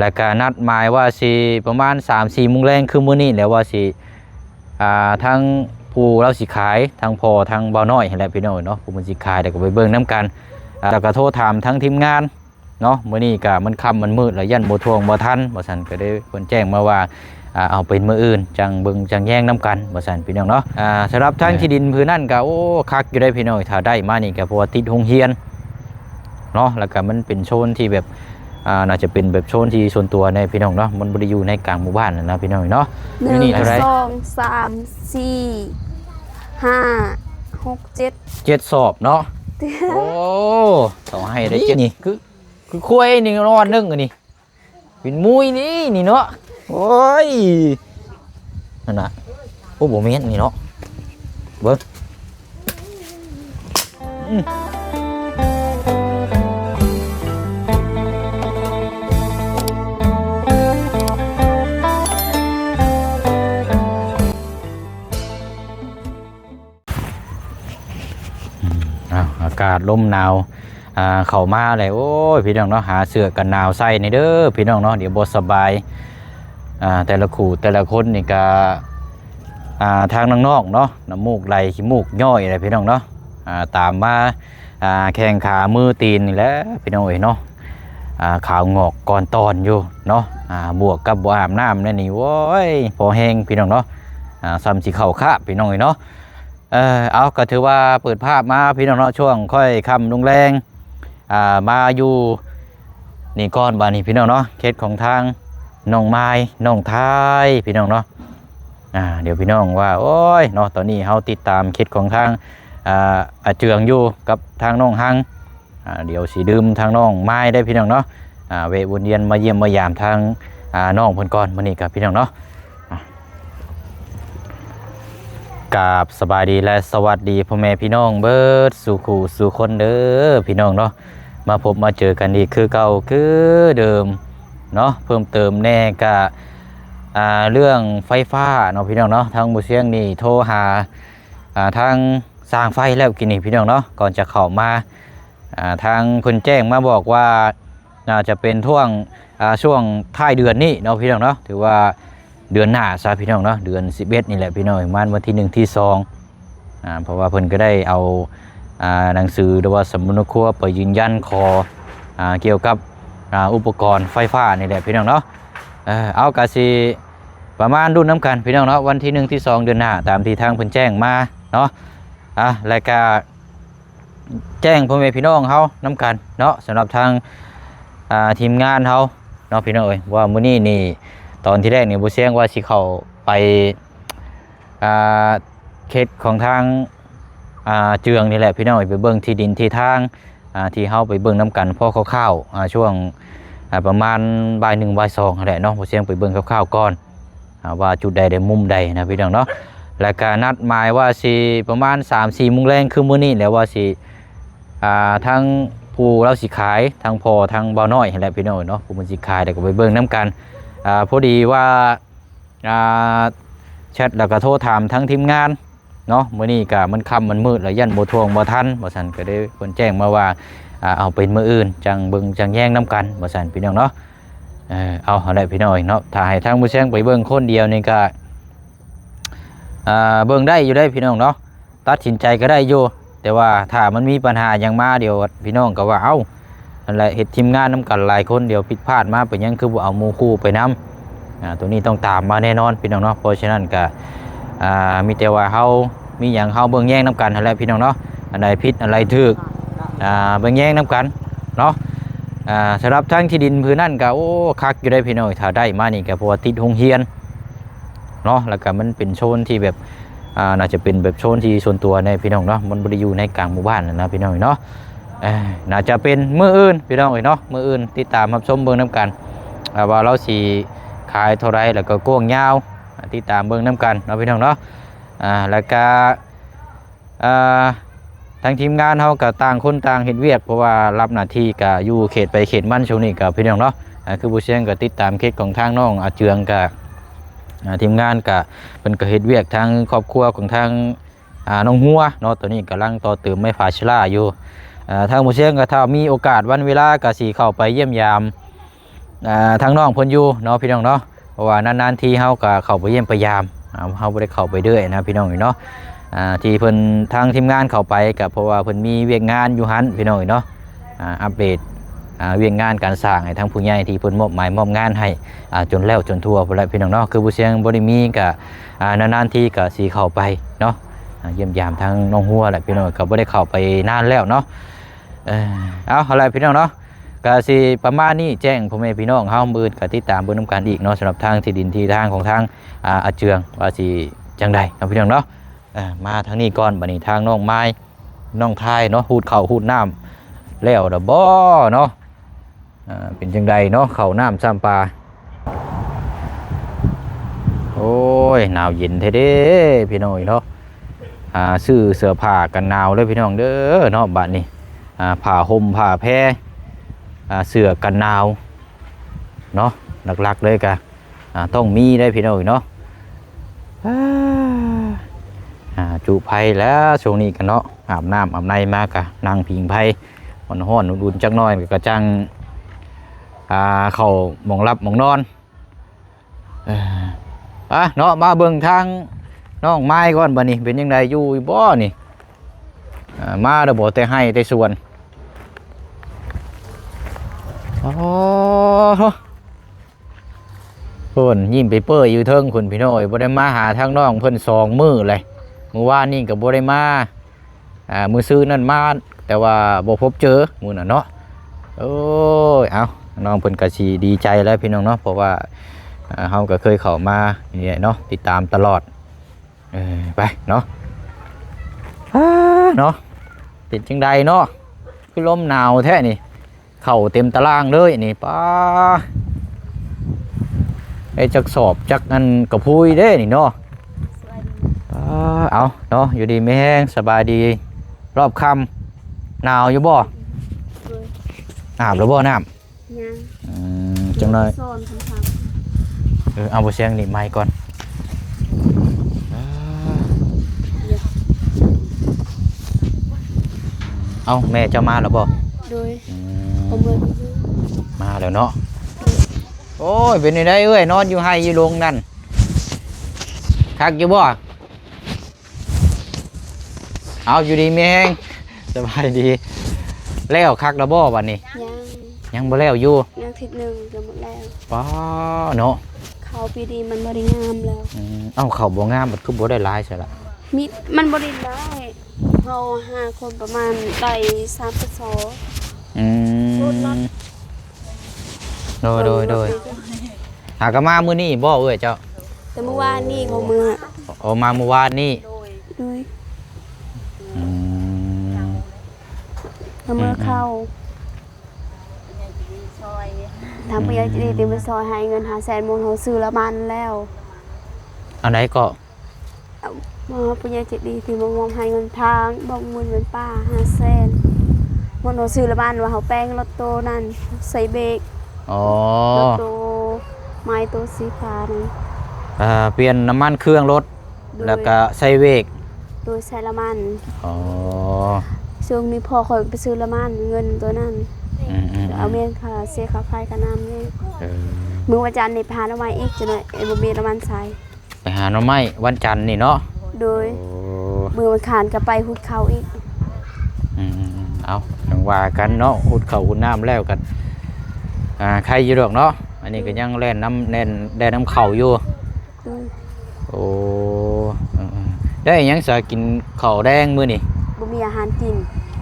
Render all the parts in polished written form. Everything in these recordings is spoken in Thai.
แล้วก็นัดหมายว่าสิประมาณ 3-4 โมงแรงคือมื้อนี้แล้วว่าสิทั้งผู้เราสิขายทั้งพ่อทั้งเบาน้อยแหละพี่น้องเนาะผู้มันสิขายแล้วก็ไปเบิ่งนํกันแล้วก็โทรถามทั้งทีมงานเนาะมื้อนี้ก็มันค่ำมันมืดแล้วยันบ่ทวงบ่ทันบ่ซั่นก็ได้เพิ่นแจ้งมาว่าเอาเป็นมื้ออื่นจังเบิ่งจังแย่งนํกันบ่ซั่นพี่น้องเนาะสำหรับทางที่ดินพื้นนั่นก็โอ้คักอยู่ได้พี่น้องถ้าได้มานี่ก็เพราะว่าติดโรงเรียนเนาะแล้วก็มันเป็นโซนที่แบบน่าจะเป็นแบบโซนที่ส่วนตัวในพี่น้องเนาะมันบ่ได้อยู่ในกลางหมู่บ้านนะพี่น้องเนาะ1 นี่เท่าไหร่2 3 4 5 6 7 7 สอบเนาะโอ้ต้องให้ได้เจ็ดนี่คือคุยนี่นอนนึงอันนี้เป็นมุ้ยนี่เนาะโอ้ยนั่นน่ะโอ้บ่แม่นนี่เนาะเบิ่งอากาศลมหนาวเข้ามาเลยโอ้ยพี่น้องเนาะหาเสื้อกันหนาวใส่ในเด้อพี่น้องเนาะเดี๋ยวบ่สบายแต่ละคู่แต่ละคนนี่ก็ทางน้องๆเนาะน้ำมูกไหลขี้มูกย่อยอะไรพี่น้องเนาะตามมาแข้งขามือตีนนี่แหละพี่น้องเอ้ยเนาะขาวงอกก่อนตอนอยู่เนาะบวกกับบ่อาบน้ำนั่นนี่โว้ยพอแห้งพี่น้องเนาะซ้ำสิเข้าคาบพี่น้องเอ้ยเนาะเอาก็ถือว่าเปิดภาพมาพี่น้องเนาะช่วงค่อยค่ำลงแรงมาอยู่นี่ก้อนบานี่พี่น้องเนาะเคสของทางน้องไม้น้องท้ายพี่น้องเนาะเดี๋ยวพี่น้องว่าโอ้ยเนาะตอนนี้เฮาติดตามเคสของทางเจืองอยู่กับทางน้องหังเดี๋ยวสีดื่มทางน้องไม้ได้พี่น้องเนาะเวะวนเวียนมาเยี่ยมมายามทางน้องเพิ่นก่อนมื้อนี้กับพี่น้องเนาะกราบสบายดีและสวัสดีพ่อแม่พี่น้องเบิดสู่คู่สู่คนเด้อพี่น้องเนาะมาพบมาเจอกันอีกคือเก่าคือเดิมเนาะเพิ่มเติมแน่ก็เรื่องไฟฟ้าเนาะพี่น้องเนาะทางบุเชียงนี่โทรหาทางสร้างไฟแล้วกินนี่พี่น้องเนาะก่อนจะเข้ามาทางคนแจ้งมาบอกว่าน่าจะเป็นช่วงท้ายเดือนนี้เนาะพี่น้องเนาะถือว่าเดือนหน้าซะพี่น้องเนาะเดือน11นี่แหละพี่น้องมันวันที่1ที่2เพราะว่าเพิ่นก็ได้เอาหนังสือหรือว่าสมุดครัวไปยืนยันขอเกี่ยวกับอุปกรณ์ไฟฟ้านี่แหละพี่น้องเนาะเอากะสิประมาณรุ่นน้ำกันพี่น้องเนาะวันที่1ที่2เดือนหน้าตามที่ทางเพิ่นแจ้งมาเนาะแล้วก็แจ้งพ่อแม่พี่น้องเฮาน้ำกันเนาะสำหรับทางทีมงานเฮาเนาะพี่น้องเอ้ยว่ามื้อนี้นี่ตอนที่แรกเนี่ยบุเชียงว่าสิเข้าไปเขตของทางเจืองนี่แหละพี่น้องไปเบิ่งที่ดินที่ทางที่เฮาไปเบิ่งน้ำกันพอคร่าวๆช่วงประมาณบ่าย1บ่าย2แหละเนาะบุเชียงไปเบิ่งคร่าวๆก่อนว่าจุดใดได้มุมใดนะพี่น้องเนาะแล้วก็นัดหมายว่าสิประมาณ 3-4 โมงแรงคือมื้อนี้แล้วว่าสิทั้งผู้เราสิขายทั้งพ่อทั้งเบาน้อยแหละพี่น้องเนาะผู้มันสิขายแล้วก็ไปเบิ่งน้ำกันพอดีว่าแชทแล้วก็โทรถามทั้งทีมงานเนาะมื้อนี้ก็มันค่ำมันมืดแล้วยันบ่ทวงบ่ทันบ่ซั่นก็ได้เพิ่นแจ้งมาว่าเอาเป็นมื้ออื่นจังเบิ่งจังแย่งน้ำกันบ่ซั่นพี่น้องเนาะเอาได้พี่น้องเนาะถ้าให้ทางผู้แจ้งไปเบิ่งคนเดียวนี่ก็เบิ่งได้อยู่ได้พี่น้องเนาะตัดสินใจก็ได้อยู่แต่ว่าถ้ามันมีปัญหาอย่างมาเดี๋ยวพี่น้องก็ว่าเอ้าอะไรเฮ็ดทีมงานน้ำกันหลายคนเดี๋ยวผิดพลาดมาเป็นยังคือบ่เอาหมู่คู่ไปนำตัวนี้ต้องตามมาแน่นอนพี่น้องเนาะเพราะฉะนั้นก็มีแต่ว่าเฮามีอย่างเฮาเบิ่งแย่งน้ำกันนั่นแหละพี่น้องเนาะอันใดผิดอันใดถูกเบิ่งแย่งน้ำกันเนาะสำหรับทางที่ดินพื้นนั่นก็โอ้คักอยู่ได้พี่น้องถ้าได้มานี่ก็เพราะว่าติดโรงเรียนเนาะแล้วก็มันเป็นโซนที่แบบน่าจะเป็นแบบโซนที่ส่วนตัวในพี่น้องเนาะมันบ่ได้อยู่ในกลางหมู่บ้านนะพี่น้องเนาะน่าจะเป็นมื้ออื่นพี่น้องเนาะมื้ออื่นติดตามรับชมเบิ่งน้ำกันว่าเราสิขายเท่าไรแล้วก็กว้างยาวติดตามเบิ่งน้ำกันเนาะพี่น้องเนาะแล้วก็ทางทีมงานเขาก็ต่างคนต่างเฮ็ดเวียกเพราะว่ารับหน้าที่ก็อยู่เขตไปเขตมันช่วงนี้กับพี่น้องเนาะคือผู้เชี่ยงก็ติดตามเคสของทางน้องเจืองกับทีมงานก็เป็นก็เฮ็ดเวียกทางครอบครัวของทางน้องหัวเนาะตัวนี้กำลังต่อเติมไม้ฝาชลาอยู่ทางผู้เชี่ยงก็ถ้ามีโอกาสวันเวลาก็สิเข้าไปเยี่ยมยาม ทางน้องเพิ่นอยู่เนาะพี่น้องเนาะเพราะว่านานๆทีเฮาก็เข้าไปเยี่ยมพยายามเฮาบ่ได้เข้าไปเรื่อยนะพี่น้องเนาะที่เพิ่นทางทีมงานเข้าไปก็เพราะว่าเพิ่นมีเวียกงานอยู่หันพี่น้องเนาะอัปเดตเวียกงานการสร้างให้ทางผู้ใหญ่ที่เพิ่นมอบหมายมอบงานให้จนแล้วจนทั่วพุ่นแหละพี่น้องเนาะคือผู้เสียงบ่ได้มีก็นานๆทีก็สิเข้าไปเนาะเยี่ยมยามทางน้องหัวแหละพี่น้องก็บ่ได้เข้าไปนานแล้วเนาะเอาอะไรพี่น้องเนาะก็สิประมาณนี้แจ้งพ่อแม่พี่น้องเฮามื้อก็ติดตามเบิ่งนำกันอีกเนาะสำหรับทางที่ดินที่ทางของทางอาเจืองว่าสิจังใดเนาะพี่น้องเนาะมาทางนี้ก่อนบัดนี้ทางน้องไม้น้องทายเนาะหูดข้าวหูดน้ำแล้วดอกบ่เนาะเป็นจังใดเนาะข้าวน้ำซ้ำปลาโอ้ยหนาวเย็นแท้เด้พี่น้องเนาะซื้อเสื้อผ้ากันหนาวเลยพี่น้องเด้อเนาะบัดนี้ผ้าห่มผ้าแพรเสื้อกันหนาวเนาะหลักๆเลยกะต้องมีได้พี่น้องเนาะจุไผ่แล้วช่วงนี้กันเนาะอาบน้ำอาบในมากะนั่งพิงไผ่ห้อนๆอุ่นๆจักหน่อยกระจังเข้าหมองรับหมองนอนเนาะมาเบิ่งทางน้องไม้ก่อนบัดนี้เป็นยังไงอยู่บ่นี่มาเด้อบ่แต่ให้แต่ส่วนโอ้โหเพิ่นยิ้มไปเปื้อยอยู่เทิงคุณพี่น้อยบ่ได้มาหาทางน้องเพิ่น2 มื้อเลยเมื่อวานนี่ก็บ่ได้มามื้อซื้อนั่นมาแต่ว่าบ่พบเจอมื้อน่ะเนาะโอ้ยเอาน้องเพิ่นก็สิดีใจแล้วพี่น้องเนาะเพราะว่าเฮาก็เคยเข้ามานี่เนาะติดตามตลอดไปเนาะเนาะติดจังใดเนาะคือลมหนาวแท้นี่เข้าเต็มตารางเลยนี่ป้าไอ้จักสอบจักนั่นกระพุ้ยเด้นี่เนาะเอาเนาะอยู่ดีไม่แห้งสบายดีรอบค่ำหนาวอยู่บ่อาบหรือบ่น้ำจังเลยเอาบ่เสียงนี่ไมค์ก่อนเอาแม่เจ้ามาแล้วบ่โดยมาแล้วเนาะโอ้ยเป็นยังไงเอ้ยนอนอยู่ให้อยู่โรงนั่นคักอยู่บ่เอาอยู่ดีแม่งสบายดีแล้วคักแล้วบ่วันนี้ยังบ่แล้วอยู่ยังทิศหนึ่งจะหมดแล้วป้าเนาะเขาปีดีมันบริงามแล้วเอ้าเขาบ่งามมันคือบ่ได้หลายใช่ละมีมันบริได้เรา5 คนประมาณได้โดยหากมามื้อนี้บ่เอ้ยเจ้าแต่เมื่อวานนี่ของมือมาเมื่อวานนี่เมื่อเข้าทำไปยังจะดีมาซอยให้เงิน500,000โมงเขาซื้อละมันแล้วอันไหนก็มาไปยังจะดีที่มองให้เงินทางบอกเงินป้า500,000โมงเขาซื้อละมันว่าเขาแป้งรถโตนั่นใส่เบรกรถโตไม้โตสีฟ้านั่นเปลี่ยนน้ำมันเครื่องรถแล้วก็ใส่เบรกโดยใส่ละมันช่วงนี้พอคอยไปซื้อละมันเงินตัวนั้นเอาเมียนค่ะเสียค่าไฟกับน้ำนี่มือวันจันทร์นี่พาหน่อไม้อีกจะหน่อยบ่มีละมันใส่ไปหาหน่อไม้วันจันทร์นี่เนาะโดยมือวันขานก็ไปหุดเขาอีกเอาจังว่ากันเนาะหุดเขาหุดน้ำแล้วกันใครอยู่ดอกเนาะอันนี้ก็ยังแล่นน้ำเข่าอยู่โอ้ได้ยังสากินข้าวแดงมื้อนี่บ่มีอาหารกิน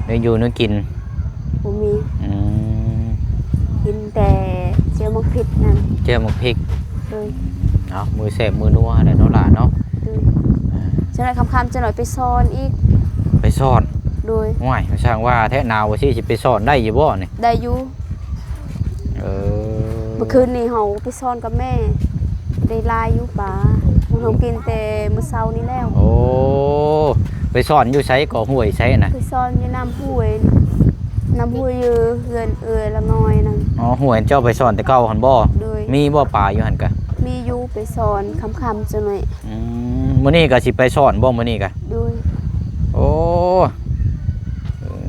ได้อยู่นึกกินบ่มีกินแต่เจียวหมกพริกนั่นเจียวหมกพริกเนาะมือแสบมือนัวได้เนาะล่ะเนาะจะหน่อยคำจะหน่อยไปซ่อนอีกไปซ่อนโดยห่วยช่างว่าแท้หนาวว่าสิไปซ่อนได้อยู่บ่นี่ได้อยู่เมื่อคืนนี่เฮาไปซ่อนกับแม่ได้ลายอยู่ป่าเฮากินแต่มื้อเช้านี้แล้วโอ้ไปซ่อนอยู่ไสก็ห้วยไสน่ะไปซ่อนอยู่น้ำห้วยอยู่เฮือนละน้อยนั่นห้วยเจ้าไปซ่อนแต่เก่าหั่นบ่มีบ่ป่าอยู่หั่นกะมีอยู่ไปซ่อนค่ำๆจังหน่อยมื้อนี้ก็สิไปซ่อนบ่มื้อนี้กะโอ้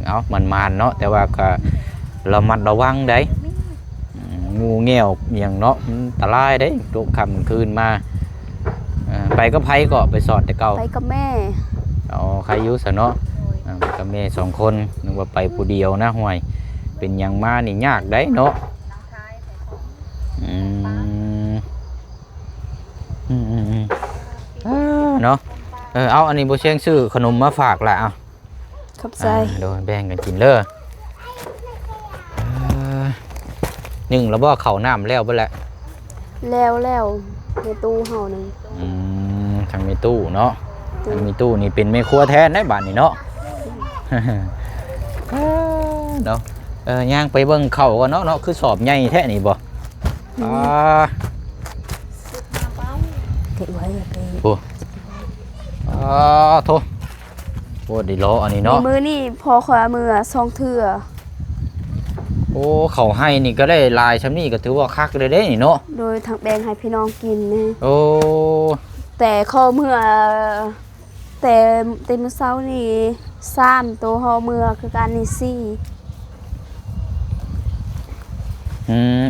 เอามันๆเนาะแต่ว่าก็ระมัดระวังได้ม งูเงี้ยวอย่างเนาะมันอันตรายเด้ตกค่ำคืนมาไปก็ไผก็ไปสอดแต่เก่า ไปกับแม่ อ๋อใครอยุ่ซะเนาะไปกับแม่2 คนนึกว่าไปผู้เดียวนะห่วย เป็นหยังมานี่ยากได้เนาะอืมเนาะเอาอันนี้บ่เชียงซื้อขนมมาฝากละเอา ขับใจ โดยแบ่งกันกินเด้อหนึ่งแล้วบ่เข้าน้ำแล้วเบิดแหละ แล้วในตู้เฮานึง ทางมีตู้เนาะทางมีตู้นี่เป็นแม่ครัวแทนได้บ้านนี่เนาะ เนาะย่างไปเบิ่งเข้ากันเนาะคือสอบใหญ่แท้นี่บ่เก็บไว้อย่าไป โอ้โทโอ้ดีล้ออันนี้เนาะ มือนี่พอขวามือ2เทื่อ โอ้เขาให้นี่ก็ได้ลายชั้นนี่ก็ถือว่าคักเลยเด้นี่เนาะ โดยทางแบ่งให้พี่น้องกินนี่ โอ้ แต่ข้อเมื่อแต่เต็มอเช้านี่3ตัวห่อเมื่อคือการนี่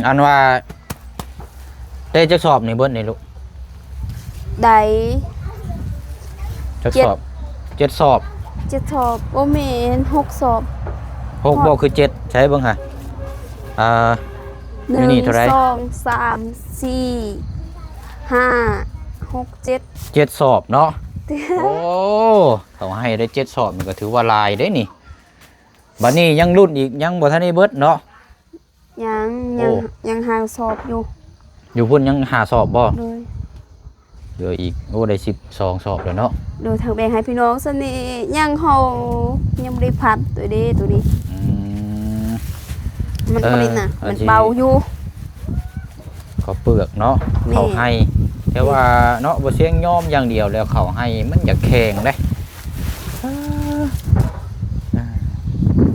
อันว่าได้จะสอบนี่เบิดนี่ลูก 4ได้ จะสอบ7 สอบ 7สอบบ่แม่น6สอบ 6บ่คือ7ใช่เบิ่งหะนี่เท่าไหร่ 1 2 3 4 5 6 7 7 สอบเนาะ โอ้เขาให้ได้7 สอบนี่ก็ถือว่าลายได้นี่บัดนี้ยังรุ่นอีกยังบ่ทันได้เบิดเนาะ ยังหาสอบอยู่ อยู่พุ่นยังหาสอบบ่ โดย เหลืออีกโอ้ได้12 สอบแล้วเนาะ โดยทางแบ่งให้พี่น้องซั่นนี่ยังเฮายังบ่ได้พัดตัวนี้ มันบ่ได้น่ะมันเบาอยู่ ก็เปลือกเนาะ นี่ เขาให้แต่ว่าเนาะบ่เสียงยอมอย่างเดียวแล้วเขาให้มันอยากแข็งเด้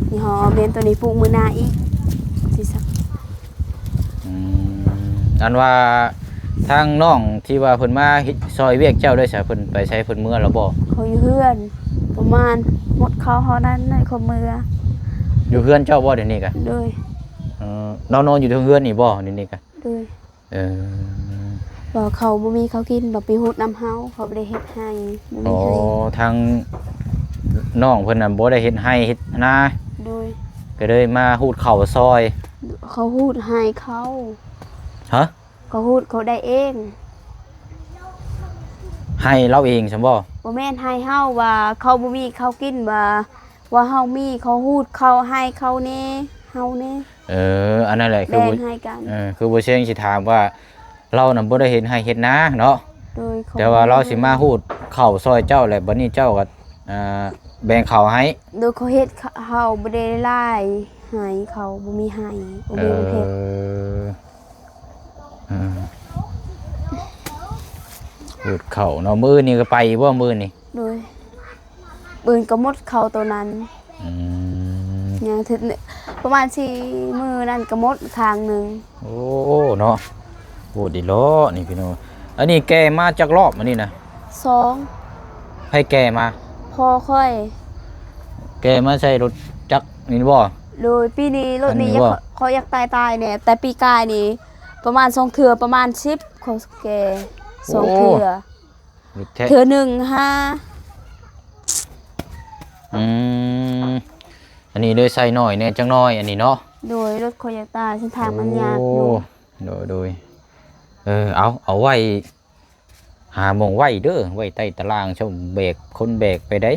นี่ฮอแม่นตัวนี้ปลูกมื้อหน้าอีกสิซัก อันว่าทางน้องที่ว่าเพิ่นมาเฮ็ดซอยเวียกเจ้าได้ซะเพิ่นไปใช้เพิ่นเมื่อแล้วบ่ เขาอยู่เฮือน ประมาณหมดเขาเฮานั้นในเขามือ อยู่เฮือนเจ้าบ่เดี๋ยวนี้กะ โดย นอนอยู่ที่เฮือนนี่บ่เดี๋ยวนี้กะ โดย เออ ว่าเขาบ่มีเขากินบ่ไปฮูดน้ำเฮาเขาบ่ได้เฮ็ดให้บ่มี อ๋อ ให้ ทางน้องเพิ่นน่ะบ่ได้เฮ็ดให้เฮ็ดนา โดย ก็เลยมาฮูดข้าวซอย เขาฮูดให้เขา ฮะ เขาฮูดเขาได้เอง ให้เราเองซั่นบ่ บ่แม่นให้เฮาว่าเขาบ่มีเขากินว่าเฮามีเขาฮูดเขาให้เขาแน่เฮาแน่ อันนั้นแหละคือ แบ่ง บ่ ให้กัน คือบ่เชิงสิถามว่าเราน่ะบ่ได้เฮ็ดให้เฮ็ดนาเนาะ โดยเขา แต่ว่าเราสิมาฮูดข้าวซอยเจ้าแหละบัดนี้เจ้าก็แบ่งข้าวให้ โดยเขาเฮ็ดเฮาบ่ได้ไล่ให้เขาบ่มีให้บ่มีประเภท ฮูดข้าวเนาะมื้อนี้ก็ไปบ่มื้อนี้ โดยปืนก็หมดเขาตัวนั้น อืม ยังถึงประมาณ4มื้อนั่นก็หมดทางหนึง โอ้เนาะโหดีล้อนี่พี่น้องอันนี้แกมาจากรอบอันนี้นะ 2 ให้แกมา พอค่อย แกมาใช้รถจักรนี่บ่ โดยปีนี้รถนี้ อันนี้ว่า เขาอยากตายเนี่ยแต่ปีกายนี่ประมาณ2เทื่อประมาณ10เขาแก่2เทื่อ รถแท้ เทื่อหนึ่ง5 อืมอันนี้เลยใส่หน่อยเนี่ยจังน้อยอันนี้เนาะ โดยรถเขาอยากตายเส้นทางมันยากอยู่ โดยเอาไว้หาหมองไว้เด้อไว้ใต้ตารางชมเบรกคนเบรกไปได้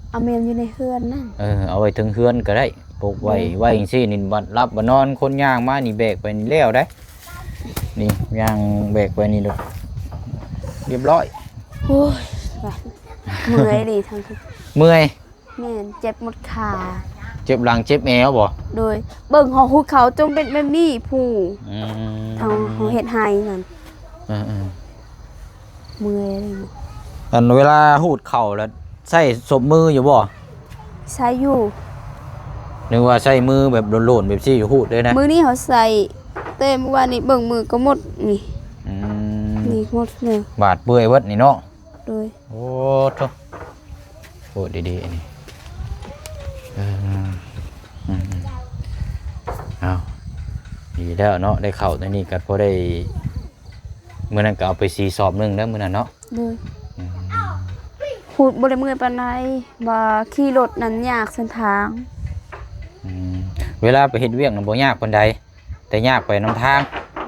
เอาเมนอยู่ในเฮือนนั่น เอาไว้ถึงเฮือนก็ได้ปลูกไว้จังซี่นี่บัดรับบ่นอนคนย่างมานี่เบรกไปนี่แล้วได้นี่ย่างเบรกไปนี่เรียบร้อย โอ้ยเมื่อยดีทั้งทุก เมื่อย แม่นเจ็บหมดขา เจ็บหลังเจ็บแอวบ่ โดยเบิ่งหอหุดเขาจงเป็นแบบนี้ผู้ อืม ทางเขาเฮ็ดให้นั่น อืม เมื่อยเลย อันเวลาหูดเข่าแล้วใส่ศพมืออยู่บ่ ใช้อยู่ นึกว่าใส่มือแบบโลนๆแบบซี่อยู่หูดเลยนะ มื้อนี้เขาใส่เต็มอวันนี้เบิ่งมือก็หมดนี่ อืม นี่หมดเลย บาดเปื่อยเวิดนี่เนาะ โดย โอ้โธ่โหดีๆอันนี้เอา ดีแล้วเนาะได้เข้าในนี่ก็พอได้มื้อนั้นก็เอาไป4 สอบนึงแล้วมื้อนั้นเนาะ เลยพูดบ่ได้เมื่อยปานใดว่าขี่รถนั้นยากเส้นทาง อืมเวลาไปเฮ็ดเวียกน่ะบ่ยากปานใดแต่ยากไปนำทาง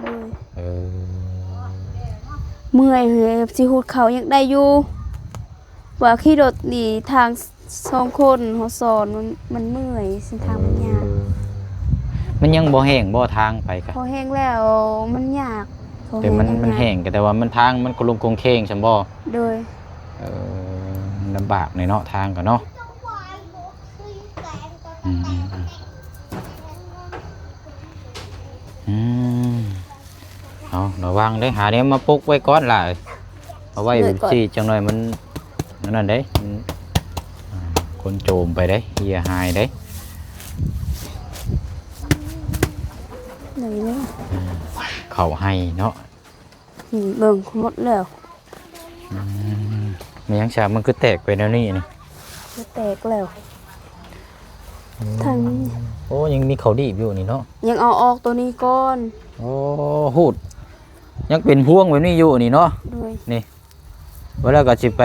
เลย เออ เมื่อยเฮ้ยสิฮูดเขายังได้อยู่ว่าขี่รถนี่ทาง2คนเฮาสอนมันเมื่อยเส้นทางมันยาก มันยังบ่แห้งบ่ทางไปกะ พอแห้งแล้วมันยากพอ แต่มัน ล้ว มันแห้งก็แต่ว่ามันทางมันกลมกงเคงซั่นบ่ โดย ลำบากในเนาะทางก็เนาะอืมอืมเอาระวังเด้หาเนี้ยมาปลุกไว้ก่อนล่ะเอาไว้แบบสิจังหน่อยมันนั่นเด้มันคนโจมไปเด้เหี้ยหายเด้ เลยเลย เขาให้เนาะ เบิ่งหมดแล้ว มันยังชามันคือแตกไปแล้วนี่นี่ จะแตกแล้วทางนี้ โอ้ยังมีเขาดีบอยู่นี่เนาะ ยังเอาออกตัวนี้ก่อน โอ้หูดยังเป็นพวงแบบนี้อยู่นี่เนาะ โดย นี่เวลาก็สิไป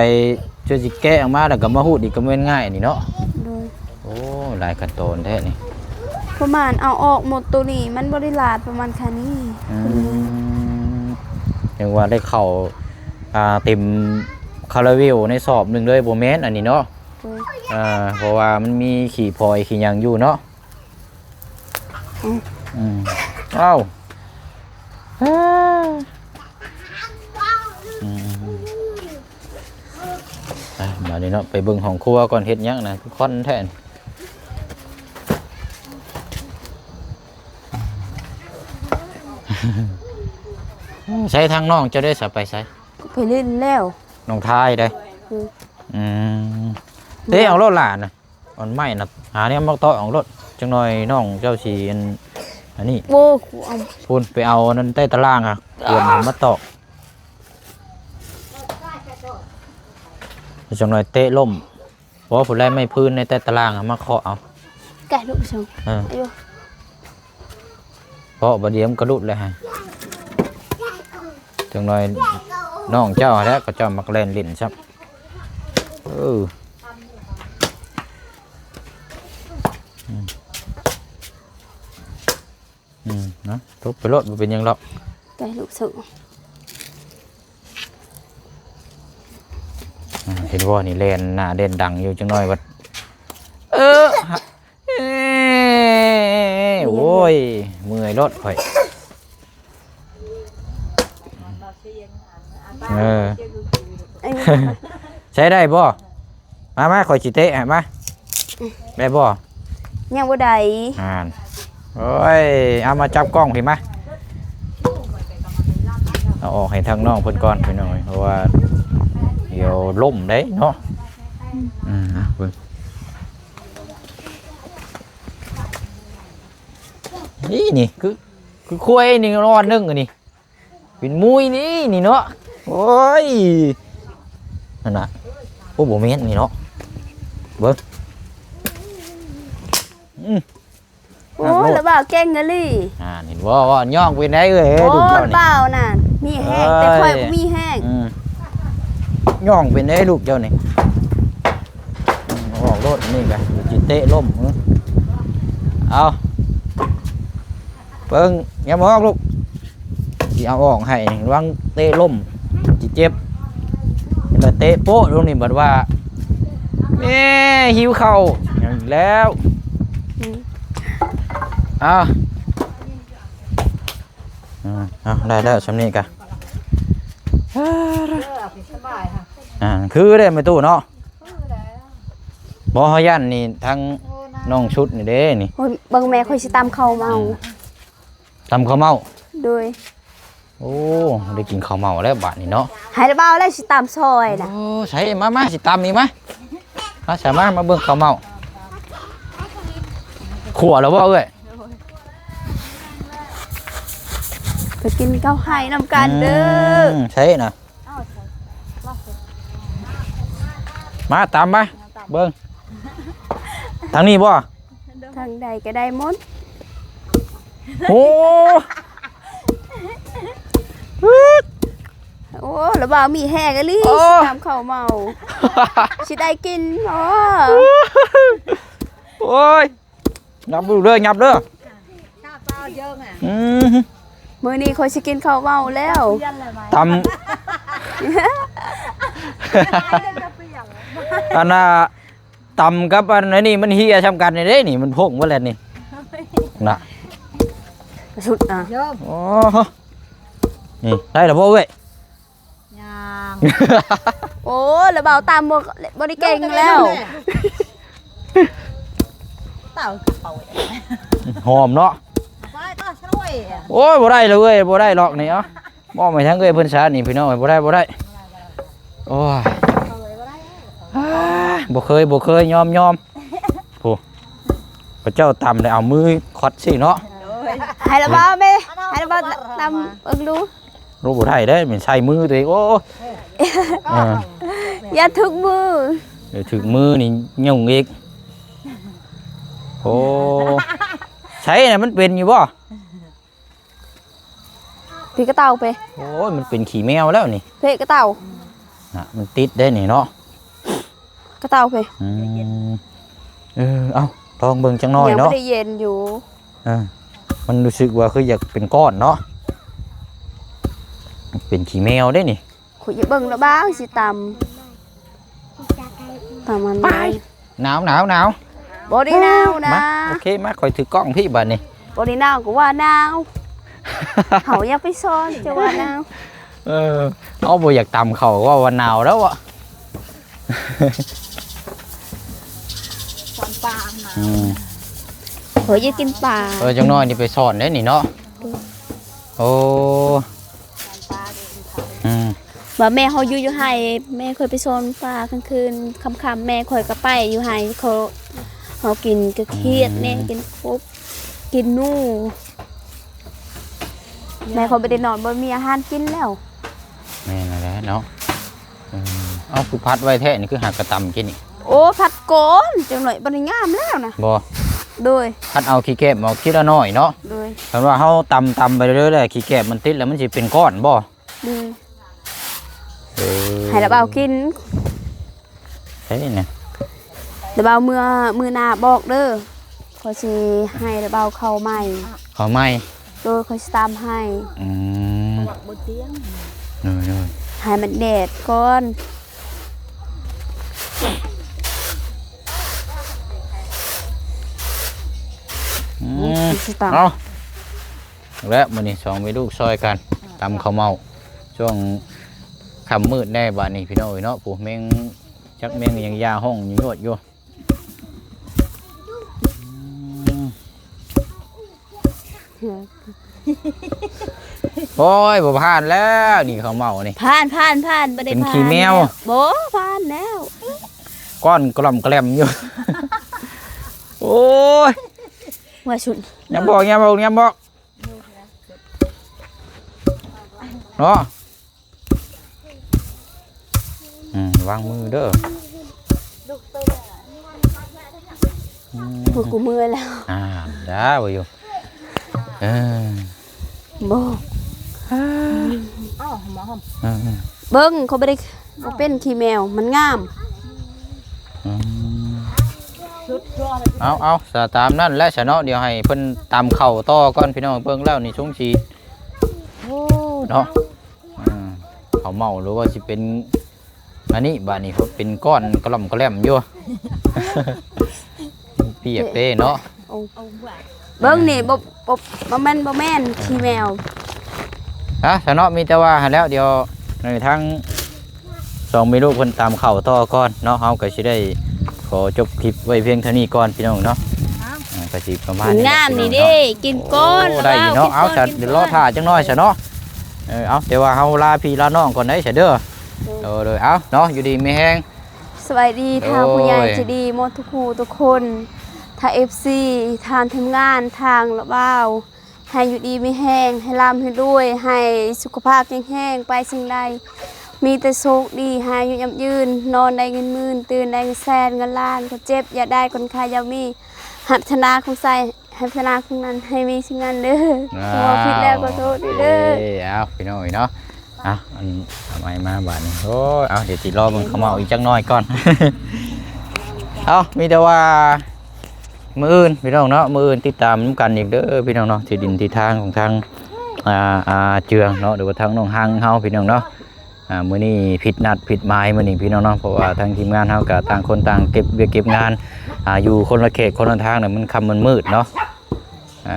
ช่วยสิแกะออกมาแล้วก็มาหูดอีกก็ไม่ง่ายนี่เนาะ โดย โอ้หลายขั้นตอนแท้นี่ ประมาณเอาออกหมดตัวนี้มันบริลาดประมาณแค่นี้ ยังว่าได้เข้าเต็มคาราเวลในสอบหนึ่งเลยโบแมนอันนี้เนาะ โดย เพราะว่ามันมีขี่พลอยขี่หยังอยู่เนาะ อืม เอ้ามาดิเนาะไปเบิ่งห้องครัวก่อนเฮ็ดหยังนะคือคอนแทนใช้ทางน้องจะได้สับไปใช้ ไปเล่นแล้ว น้องทายได้ อืม เต้เอารถหลานนะอันไม่นะหาเนี่ยมักต่อเอารถจังหน่อยน้องเจ้าชีอันนี้ โว้กูเอา พูนไปเอานั่นใต้ตารางอ่ะเตรียมมาตอกจังหน่อยเตะล่มเพราะว่าผู้แรกไม่พื้นในใต้ตารางอะมาเคาะเอา แกะลูกชง เออ อายุ เพราะบดเดียมกระดุดเลยฮะจังหน่อยน้องเจ้าแล้วก็เจ้ามักเล่นลิ้นซับนะทุบไปรถมันเป็นยังหรอก แกะลูกชง เห็นว่านี่เล่นหน้าเด่นดังอยู่จังหน่อยวัดโอ้ยเมื่อยรถข่อยอายุ ใช้ได้บ่มาข่อยจิเตะมาได้บ่ ยังบ่ได้ โอ้ยเอามาจับกล้องพี่มาเอาออกให้ทางน้องเพิ่นก่อนพี่น้อยเพราะว่าเดี๋ยวล่มได้เนาะเบิ่งนี่คือคุยนี่นอนนึงอันนี้เป็นมุ้ยนี่เนาะโอ้ยนั่นน่ะโอ้บ่แม่นนี่เนาะเบิ่ง โอ้แล้วบ่าวแกงกะลี่ เห็นว่าย่องไปไหนเอ้ย โอ้ ดูเจ้านี่ บ่าวน่ะมีแห้งแต่ข่อยบ่มีแห้ง ย่องไปไหนลูกเจ้านี่ออกรถนี่กันจิเตะล่มเอาเบิ่งอย่ามองลูกสิเอาออกให้ระวังเตะล่มจิเจ็บแต่เตะโป๊ะตรงนี้บัดว่าแม่หิวข้าวอย่างอีกแล้วเอาได้แล้วสำนีกันคือได้ไม่ตู้เนาะบ่ฮยันนี่ทั้งน้องชุดนี่เด้นี่ โอ้ยเบิ่งแม่ข่อยสิตามเข้ามาเอา ทำข้าวเมา โดย โอ้ได้กินข้าวเมาแล้วบาดนี่เนาะ หายแล้วบ่าวแล้วสิตามซอยน่ะ โอ้ใช่มาสิตามมีไหมมาสามารถมาเบิ่งข้าวเมาขั่วแล้วบ่เอ้ย ไปกินข้าวไข่นำกันเด้อ ใช่นะมาตามมาเบิ่งทางนี้บ่ ทางใดก็ได้หมด โอ้ โอ้แล้วบ่าวมีแห้งอะลิตามข้าวเมาสิได้กินอ๋อ โอ้ยงับดูเด้องับเด้อ ข้าวเปล่าเยอะอ่ะ มื้อนี้ข่อยสิกินข้าวเมาแล้ว ยันเลยไหม ตำอันน่ะตำกับอันนี้มันเฮียทำกันนี่เด้นี่มันพงว่าแล้วนี่น่ะ สุดอ่ะ เยอะ โอ้นี่ได้แล้วบ่เว้ย ยัง โอ้แล้วบ่าวตามบ่ได้เก่งแล้ว เต่าเขา หอมเนาะ ไปต่อช่วย โอ้ยบ่ได้เลยเว้ยบ่ได้หรอกนี่เอ้าบ่ไปทั้งเอ้ยเพิ่นซานี่พี่น้องบ่ได้บ่ได้โอ้ยบ่เคยยอมโอ้พระเจ้าตำได้เอามือคอดสิเนาะ ให้ละบ่าวแม่ให้ละบ่าวตามดู รู้บ่ได้เด้มันใช้มือตัวเองโอ้อ่า อย่าถึกมือ เดี๋ยวถึงมือนี่ยุ่งอีกโอ้ใช้น่ะมันเป็นอยู่บ่ พี่กระเต่าไป โอ้ยมันเป็นขี้แมวแล้วนี่ เพกระเต่า น่ะมันติดได้นี่เนาะ กระเต่าไป อืมเอาลองเบิ่งจังหน่อย ยัง เนาะ ไม่ได้เย็นอยู่ มันรู้สึกว่าคืออยากเป็นก้อนเนาะเป็นขี้แมวได้นี่ ขุดอย่าเบิ่งละบ้างสิตำมัน ไป หนาว บอดี้นาวนะ มาโอเคมาคอยถือกล้องพี่บัดนี่ บอดี้นาวก็ว่าหนาวเขาอยากไปซ้อนจะว่าหนาว เอาบ่อยากตำเขาว่าวันหนาวแล้วอ่ะ ความปางนะ เฮ้ยอยากกินปลา จังน้อยนี่ไปสอนได้นี่เนาะโอ้อืม ว่าแม่เขาอยู่ไห้แม่เคยไปซ้อนปลากลางคืนค่ำๆแม่คอยก็ไปอยู่ไห้เขากินกระเทียดแม่กินครบกินนู่แม่เขาไปได้นอนบนมีอาหารกินแล้ว แม่นแหละเนาะเอาคือพัดไว้แท้นี่คือหักกระตำกินนี่ โอ้ผัดโกนจังหน่อยบริงามแล้วนะ บ่ โดย พัดเอาขี้แกบออกทีละน้อยเนาะ โดย แต่ว่าเฮาตำไปเรื่อยๆขี้แกบมันติดแล้วมันสิเป็นก้อนบ่ โดย เออ ให้ระเบากิน ใช่เนี่ย ระเบามือหน้าบอกเด้อขอสิให้ระเบาเข้าใหม่ ขอไหม โดยขอสิตามให้ อืม บนเตียง เนย ให้มันแดดก่อน สิตาม เอาและมื้อนี้2มีลูกซอยกันตำข้าวเมาช่วงค่ำมืดแน่บัดนี้พี่น้องเอ้ยเนาะปู่แมงจักแมงยังยาห้องอยู่โยดอยู่โอ้ยบ่ผ่านแล้วนี่ข้าวเมานี่ ผ่านบ่ได้ เป็น ผ่าน ขี้แมว บ่ผ่านแล้ว ก้อนกล่อมแกลมอยู่ โอ้ย ว่าชุด อย่าบอกเนาะวางมือเด้อ หัวกูเมื่อยแล้ว ได้ไปอยู่เออ บ่ อ้าวหมอหอม เบิ่งเขาบ่ได้บ่เป็นขี้แมวมันงาม ชุดชัวร์ เอาสตามนั่นและชะเนาะเดี๋ยวให้เพิ่นตามเข่าต่อก่อนพี่น้องเบิ่งแล้วนี่ชงชีเนาะเขาเมาหรือว่าสิเป็นอันนี้บาดนี้เป็นก้อนกระหล่ำกระแหลมอยู่ เปียกเด้เนาะ เอาว่า เบิ่งนี่บ่แม่นขี้แมว ชะเนาะมีแต่ว่าหั่นแล้วเดี๋ยวในทั้ง2มีลูกเพิ่นตามเข่าต่อก่อนเนาะเฮาก็สิได้ขอจบคลิปไว้เพียงเท่านี้ก่อนพี่น้องเนาะก็สิประมาณ มันงามนี่เด้กินก้อน ได้อยู่เนาะเอาซะเดี๋ยวรอท่าจังน้อยซะเนาะเอาเดี๋ยวว่าเฮาลาพี่ลาน้องก่อนได้ซะเด้อโดยเอาเนาะอยู่ดีมีแฮง สวัสดีทางผู้ใหญ่ โอ้ย ใจดีหมดทุกคู่ทุกคนทาง FC ทางทีมงานทางละบ้าวให้อยู่ดีมีแห้งให้ร่ำให้รวยให้สุขภาพแข็งแรงไปสิ่งใดมีแต่โชคดีให้อายู่ยั่งยืนนอนได้เงินหมื่นตื่นได้เงินแสนเงินล้านคนเจ็บอย่าได้คนใครอย่ามี หับชนะของใส่หับชนะของนั้นให้มีสิ่งนั้นเด้อว่าผิดแล้วก็โทษด้วยเด้อ เอาพี่น้อยเนาะเอาอันทำไมมาบาดนี้โอ้ยเอาเดี๋ยวสิรอเบิ่งเขามาเอาอีกจักหน่อยก่อน เอามีแต่ว่ามื้ออื่นพี่น้องเนาะมื้ออื่นติดตามนำกันอีกเด้อพี่น้องเนาะที่ดินที่ทางของทางเจืองเนาะหรือว่าทางน้องหังเฮาพี่น้องเนาะมื้อนี้ผิดนัดผิดหมายมื้อนี้พี่น้องเนาะเพราะว่าทางทีมงานเฮาก็ต่างคนต่างเก็บเวียกเก็บงานอยู่คนละเขตคนละทางเนี่ยมันค่ำมันมืดเนาะ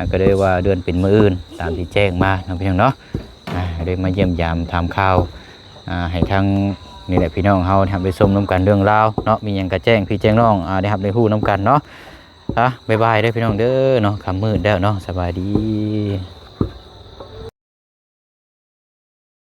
ก็เลยว่าเดือนเป็นมื้ออื่นตามที่แจ้งมาเนาะพี่น้องเนาะได้มาเยี่ยมยามถามข่าวให้ทางนี่แหละพี่น้องเฮาทำไปชมน้ำกันเรื่องราวเนาะมีหยังก็แจ้งพี่แจ้งน้องได้รับได้ฮู้น้ำกันเนาะบ๊ายบายเด้อพี่น้องเด้อเนาะค่ำมืดแล้วเนาะสบายดี